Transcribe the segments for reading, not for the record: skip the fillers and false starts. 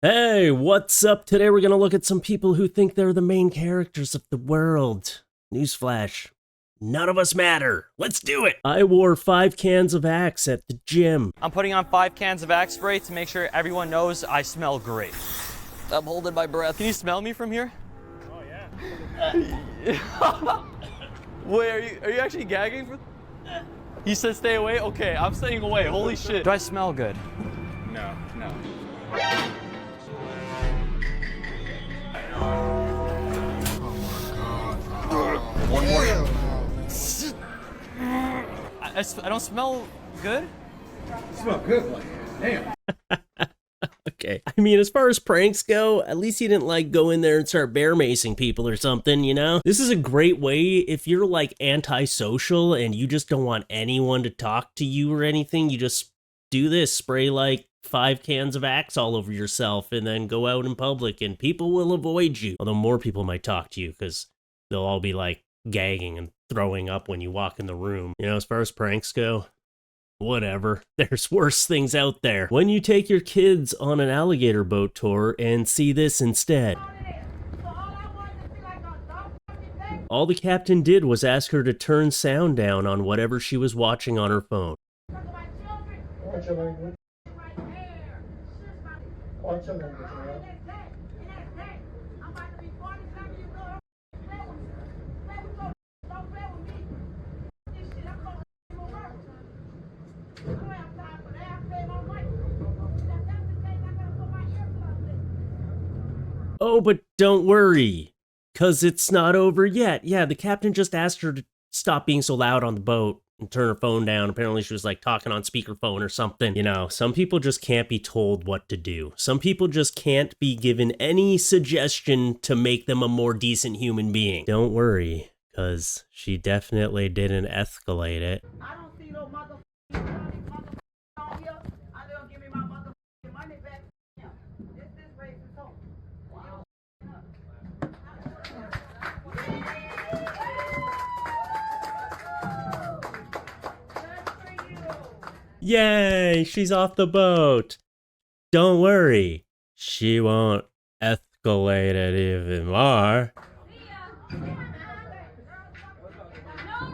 Hey, what's up? Today we're gonna look at some people who think they're the main characters of the world. Newsflash. None of us matter. Let's do it! I wore 5 cans of Axe at the gym. I'm putting on 5 cans of Axe spray to make sure everyone knows I smell great. I'm holding my breath. Can you smell me from here? Oh yeah. Wait, are you actually gagging? He said stay away? Okay, I'm staying away. Holy shit. Do I smell good? No. One more. I don't smell good? You smell good, like, damn. Okay. I mean, as far as pranks go, at least he didn't like go in there and start bear macing people or something, you know? This is a great way if you're like antisocial and you just don't want anyone to talk to you or anything, you just do this, spray like 5 cans of Axe all over yourself and then go out in public and people will avoid you. Although more people might talk to you because they'll all be like gagging and throwing up when you walk in the room. You know, as far as pranks go, whatever. There's worse things out there. When you take your kids on an alligator boat tour and see this instead. All the captain did was ask her to turn sound down on whatever she was watching on her phone. Watch your language. Watch your language, man. Oh, but don't worry, because it's not over yet. Yeah, the captain just asked her to stop being so loud on the boat and turn her phone down. Apparently she was like talking on speakerphone or something. You know, some people just can't be told what to do. Some people just can't be given any suggestion to make them a more decent human being. Don't worry, because she definitely didn't escalate it. I don't see no motherfucking on here. I let them give me my motherfucking money back. Yeah. This racist hoe. Wow. Yay, she's off the boat. Don't worry, she won't escalate it even more. No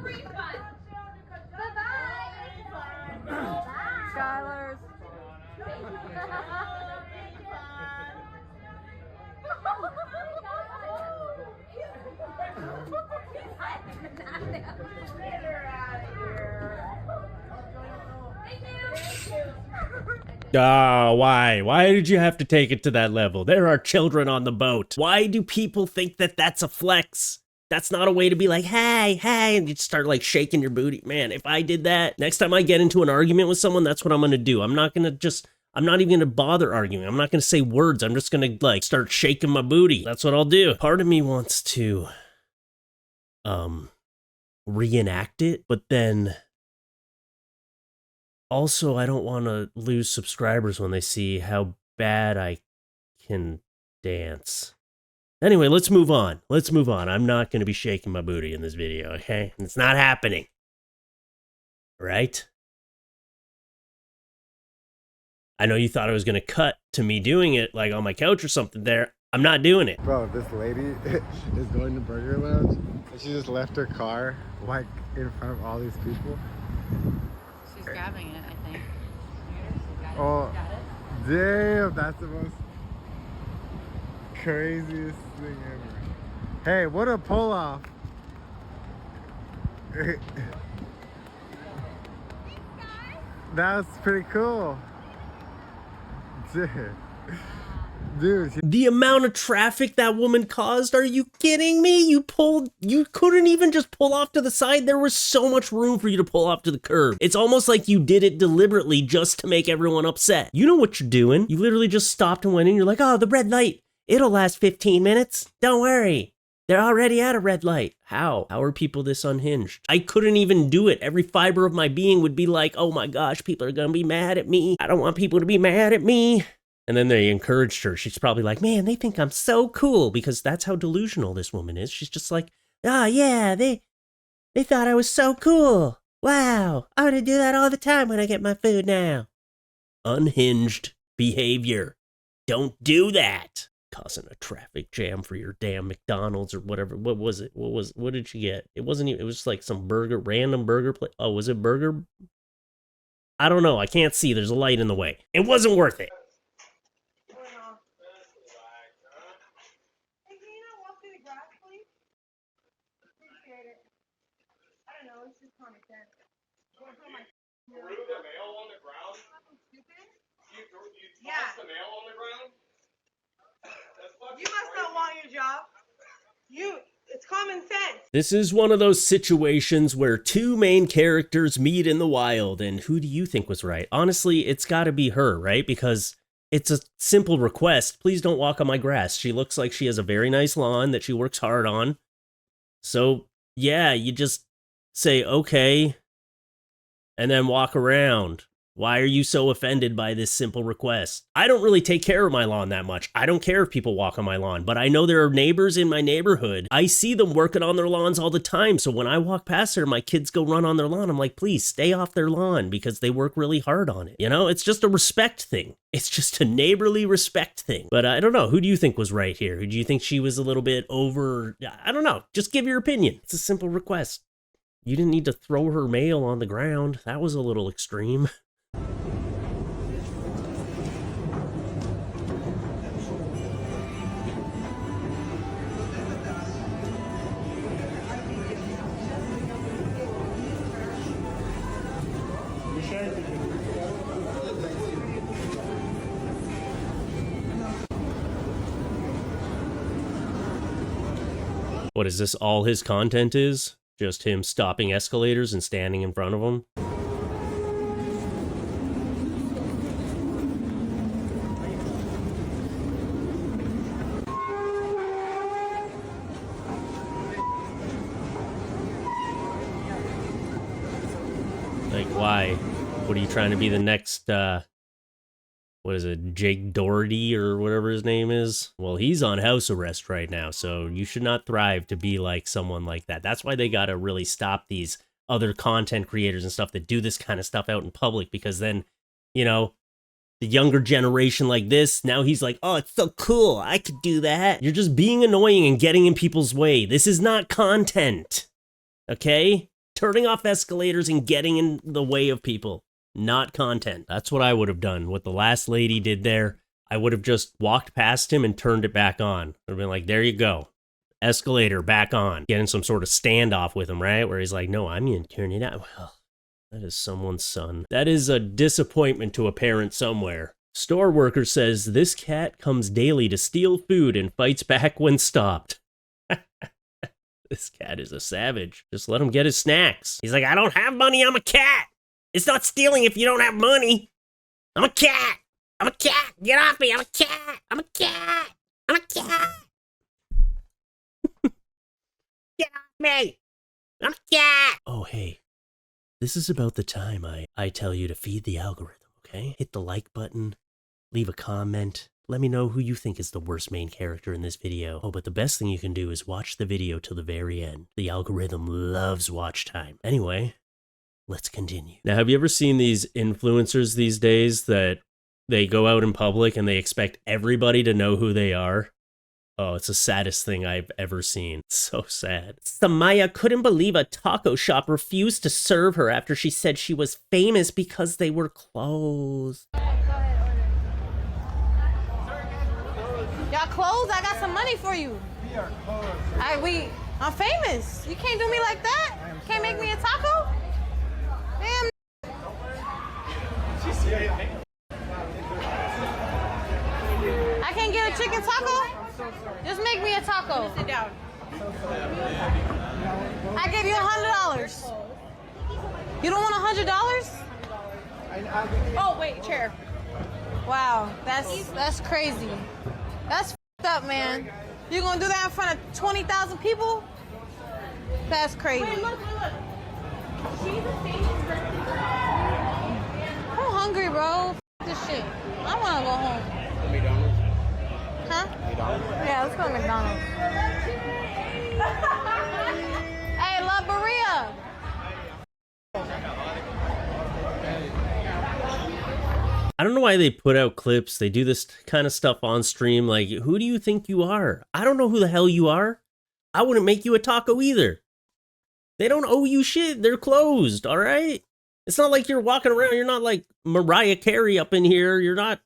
refund. Bye-bye. Skylers. Why? Why did you have to take it to that level? There are children on the boat. Why do people think that that's a flex? That's not a way to be like, hey, and you start like shaking your booty. Man, if I did that, next time I get into an argument with someone, that's what I'm gonna do. I'm not even gonna bother arguing. I'm not gonna say words. I'm just gonna like start shaking my booty. That's what I'll do. Part of me wants to, reenact it, but then also, I don't want to lose subscribers when they see how bad I can dance. Anyway, let's move on. I'm not going to be shaking my booty in this video, okay? It's not happening. Right? I know you thought I was going to cut to me doing it, like on my couch or something there. I'm not doing it. Bro, this lady is going to Burger Lounge, and she just left her car, like, in front of all these people. She's grabbing it, I think. Oh, Got it? damn, that's the most craziest thing ever. Hey, what a pull off. That was pretty cool. Dude, The amount of traffic that woman caused, are you kidding me? You couldn't even just pull off to the side. There was so much room for you to pull off to the curb. It's almost like you did it deliberately just to make everyone upset. You know what you're doing. You literally just stopped and went in. You're like, oh, the red light. It'll last 15 minutes. Don't worry. They're already at a red light. How? How are people this unhinged? I couldn't even do it. Every fiber of my being would be like, oh my gosh, people are gonna be mad at me. I don't want people to be mad at me. And then they encouraged her. She's probably like, man, they think I'm so cool, because that's how delusional this woman is. She's just like, oh yeah, they thought I was so cool. Wow, I'm gonna do that all the time when I get my food now. Unhinged behavior. Don't do that. Causing a traffic jam for your damn McDonald's or whatever. What was it? What did she get? It wasn't even, it was like some random burger place. Oh, was it burger? I don't know. I can't see. There's a light in the way. It wasn't worth it. You must not want your job. It's common sense. This is one of those situations where two main characters meet in the wild, and who do you think was right? Honestly, it's gotta be her, right? Because it's a simple request. Please don't walk on my grass. She looks like she has a very nice lawn that she works hard on. So, yeah, you just say, okay, and then walk around. Why are you so offended by this simple request? I don't really take care of my lawn that much. I don't care if people walk on my lawn, but I know there are neighbors in my neighborhood. I see them working on their lawns all the time. So when I walk past there, my kids go run on their lawn. I'm like, please stay off their lawn because they work really hard on it. You know, it's just a respect thing. It's just a neighborly respect thing. But I don't know. Who do you think was right here? Who do you think she was a little bit over? I don't know. Just give your opinion. It's a simple request. You didn't need to throw her mail on the ground. That was a little extreme. What is this, all his content is? Just him stopping escalators and standing in front of them? Like, why? What are you trying to be the next, what is it, Jake Doherty or whatever his name is? Well, he's on house arrest right now, so you should not thrive to be like someone like that. That's why they gotta really stop these other content creators and stuff that do this kind of stuff out in public, because then, you know, the younger generation like this, now he's like, oh, it's so cool, I could do that. You're just being annoying and getting in people's way. This is not content, okay? Turning off escalators and getting in the way of people. Not content. That's what I would have done. What the last lady did there, I would have just walked past him and turned it back on. I'd have been like, there you go. Escalator back on. Getting some sort of standoff with him, right? Where he's like, no, I'm going to turn it out. Well, that is someone's son. That is a disappointment to a parent somewhere. Store worker says this cat comes daily to steal food and fights back when stopped. This cat is a savage. Just let him get his snacks. He's like, I don't have money, I'm a cat. It's not stealing if you don't have money. I'm a cat. I'm a cat. Get off me. I'm a cat. I'm a cat. I'm a cat. Get off me. I'm a cat. Oh, hey. This is about the time I tell you to feed the algorithm, okay? Hit the like button. Leave a comment. Let me know who you think is the worst main character in this video. Oh, but the best thing you can do is watch the video till the very end. The algorithm loves watch time. Anyway, let's continue. Now, have you ever seen these influencers these days that they go out in public and they expect everybody to know who they are? Oh, it's the saddest thing I've ever seen. It's so sad. Samaya couldn't believe a taco shop refused to serve her after she said she was famous because they were closed. Y'all closed? I got some money for you. We are closed. I'm famous. You can't do me like that. Can't make me a taco? Damn. I can't get a chicken taco? Just make me a taco. Sit down. I gave you $100. You don't want $100? Oh, wait, chair. Wow, that's crazy. That's f***ed up, man. You gonna do that in front of 20,000 people? That's crazy. Wait, look. She's a famous person. I'm hungry, bro. F*** this shit. I wanna go home. McDonald's. Huh? McDonald's. Yeah, let's go to McDonald's. Hey, La Berea. don't know why they put out clips. They do this kind of stuff on stream. Like, who do you think you are? I don't know who the hell you are. I wouldn't make you a taco either. They don't owe you shit. They're closed, all right? It's not like you're walking around. You're not like Mariah Carey up in here. You're not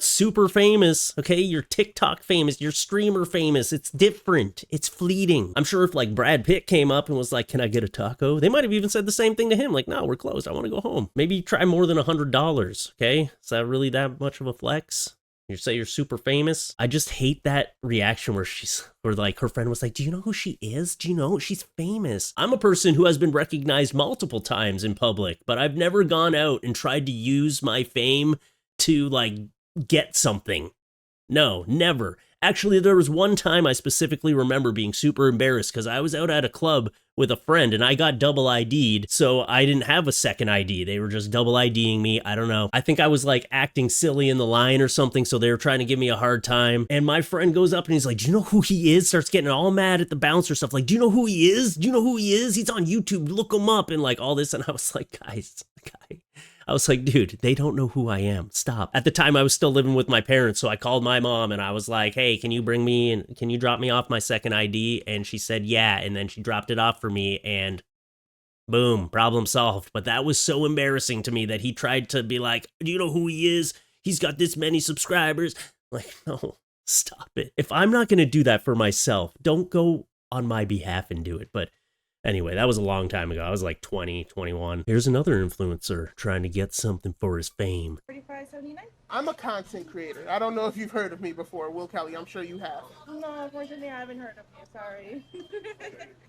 super famous, okay? You're TikTok famous. You're streamer famous. It's different. It's fleeting. I'm sure if like Brad Pitt came up and was like, can I get a taco? They might have even said the same thing to him. Like, no, we're closed. I want to go home. Maybe try more than $100, okay? Is that really that much of a flex? You say you're super famous? I just hate that reaction where like her friend was like, do you know who she is? Do you know? She's famous. I'm a person who has been recognized multiple times in public, but I've never gone out and tried to use my fame to like get something. No, never. Actually, there was one time I specifically remember being super embarrassed because I was out at a club with a friend and I got double ID'd, so I didn't have a second ID. They were just double IDing me. I don't know. I think I was like acting silly in the line or something, so they were trying to give me a hard time. And my friend goes up and he's like, do you know who he is? Starts getting all mad at the bouncer stuff. Like, do you know who he is? Do you know who he is? He's on YouTube. Look him up and like all this. And I was like, guys, I was like, dude, they don't know who I am. Stop. At the time, I was still living with my parents, so I called my mom and I was like, hey, can you bring me and can you drop me off my second ID? And she said, yeah. And then she dropped it off for me and boom, problem solved. But that was so embarrassing to me that he tried to be like, do you know who he is? He's got this many subscribers. Like, no, stop it. If I'm not going to do that for myself, don't go on my behalf and do it. But anyway, that was a long time ago. I was like 20, 21. Here's another influencer trying to get something for his fame. $35.79. I'm a content creator. I don't know if you've heard of me before, Will Kelly. I'm sure you have. No, unfortunately, I haven't heard of you. Sorry.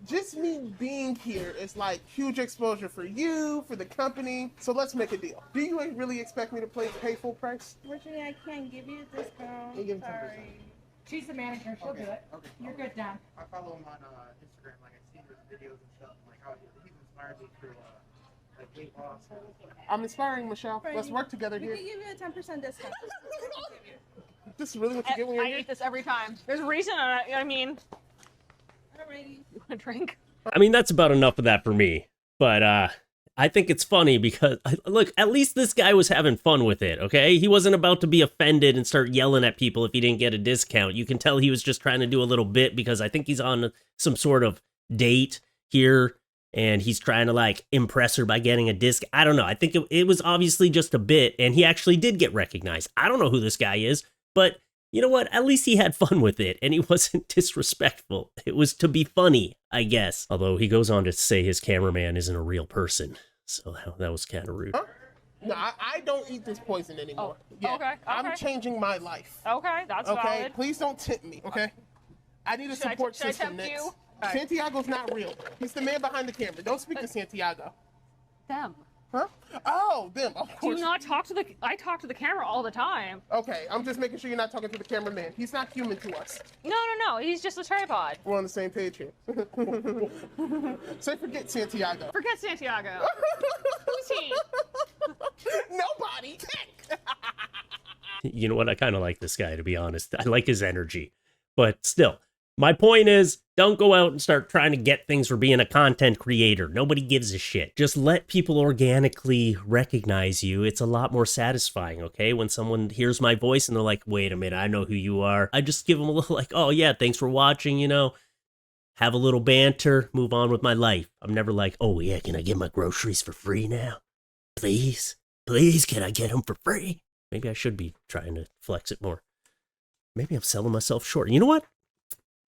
Just me being here is like huge exposure for you, for the company. So let's make a deal. Do you really expect me to pay full price? Unfortunately, I can't give you a discount. You give 10%. Sorry. She's the manager. She'll do it. Okay. You're good, Dan. I follow him on Instagram. Like, I see his videos and stuff. Like, how he's inspired me through like weight loss. I'm inspiring Michelle. Let's work together We here. can give you a 10% discount. This is really what you get when you're I here? eat this every time. There's a reason. I mean, Alrighty. you want a drink? I mean, that's about enough of that for me. But I think it's funny because, look, at least this guy was having fun with it, okay? He wasn't about to be offended and start yelling at people if he didn't get a discount. You can tell he was just trying to do a little bit because I think he's on some sort of date here and he's trying to like impress her by getting a disc. I don't know. I think it was obviously just a bit and he actually did get recognized. I don't know who this guy is, but you know what? At least he had fun with it and he wasn't disrespectful. It was to be funny, I guess. Although he goes on to say his cameraman isn't a real person. So that was kind of rude. Huh? No, I don't eat this poison anymore. Oh, okay. I'm changing my life. Okay, that's Okay, valid. please don't tempt me, okay? I need a support should I system tempt next. you? Santiago's not real. He's the man behind the camera. Don't speak to Santiago. Them. Huh? Oh, them, of Do course. you not talk to the? I talk to the camera all the time. Okay, I'm just making sure you're not talking to the cameraman. He's not human to us. No. He's just a tripod. We're on the same page here. Say forget Santiago. Forget Santiago. Who's he? Nobody. You know what? I kind of like this guy, to be honest. I like his energy. But still, my point is, don't go out and start trying to get things for being a content creator. Nobody gives a shit. Just let people organically recognize you. It's a lot more satisfying, okay? When someone hears my voice and they're like, wait a minute, I know who you are. I just give them a little like, oh yeah, thanks for watching, you know. Have a little banter, move on with my life. I'm never like, oh yeah, can I get my groceries for free now? Please, can I get them for free? Maybe I should be trying to flex it more. Maybe I'm selling myself short. You know what?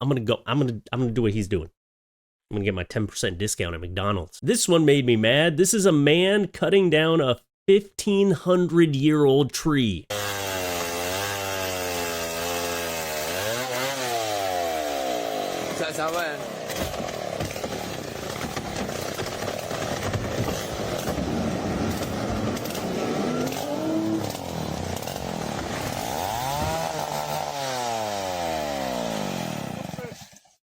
I'm gonna do what he's doing. I'm gonna get my 10% discount at McDonald's. This one made me mad. This is a man cutting down a 1,500-year-old tree.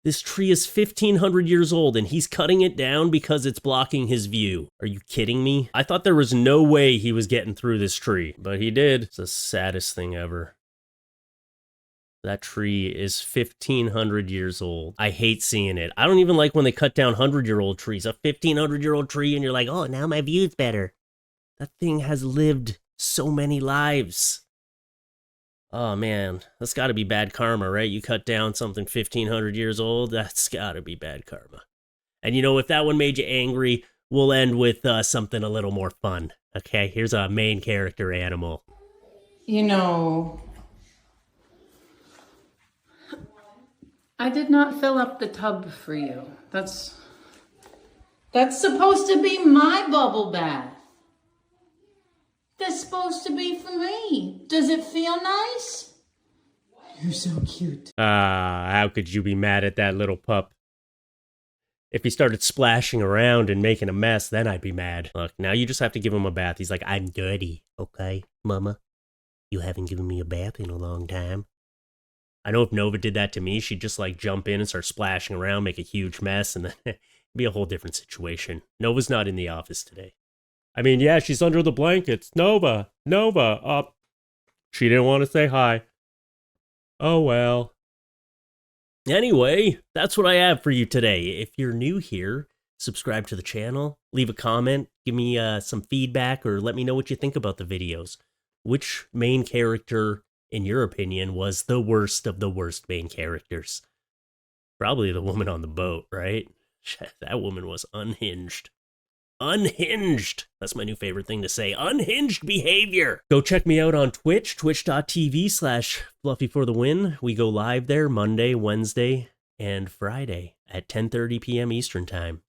This tree is 1,500 years old and he's cutting it down because it's blocking his view. Are you kidding me? I thought there was no way he was getting through this tree, but he did. It's the saddest thing ever. That tree is 1,500 years old. I hate seeing it. I don't even like when they cut down 100-year-old trees. A 1,500-year-old tree and you're like, oh, now my view's better. That thing has lived So many lives. Oh man, that's gotta be bad karma, right? You cut down something 1,500 years old, that's gotta be bad karma. And you know, if that one made you angry, we'll end with something a little more fun. Okay, here's a main character animal. You know, I did not fill up the tub for you. That's supposed to be my bubble bath. That's supposed to be for me. Does it feel nice? You're so cute. How could you be mad at that little pup? If he started splashing around and making a mess, then I'd be mad. Look, now you just have to give him a bath. He's like, I'm dirty, okay, mama? You haven't given me a bath in a long time. I know if Nova did that to me, she'd just like jump in and start splashing around, make a huge mess, and then it'd be a whole different situation. Nova's not in the office today. I mean, yeah, she's under the blankets. Nova, she didn't want to say hi. Oh well. Anyway, that's what I have for you today. If you're new here, subscribe to the channel, leave a comment, give me some feedback, or let me know what you think about the videos. Which main character, in your opinion, was the worst of the worst main characters? Probably the woman on the boat, right? That woman was unhinged. Unhinged. That's my new favorite thing to say. Unhinged behavior. Go check me out on Twitch, twitch.tv/FluffeeForTheWin. We go live there Monday, Wednesday, and Friday at 10:30 p.m. Eastern Time.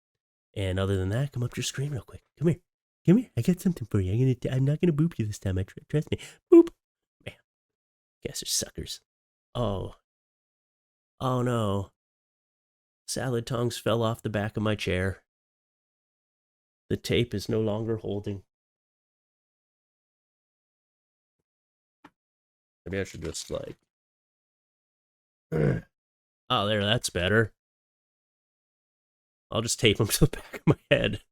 And other than that, come up to your screen real quick. Come here. Come here. I got something for you. I'm not gonna boop you this time. Trust me. Boop. Man. You guys are suckers. Oh. Oh no. Salad tongs fell off the back of my chair. The tape is no longer holding. Maybe I should just like... Oh, there, that's better. I'll just tape them to the back of my head.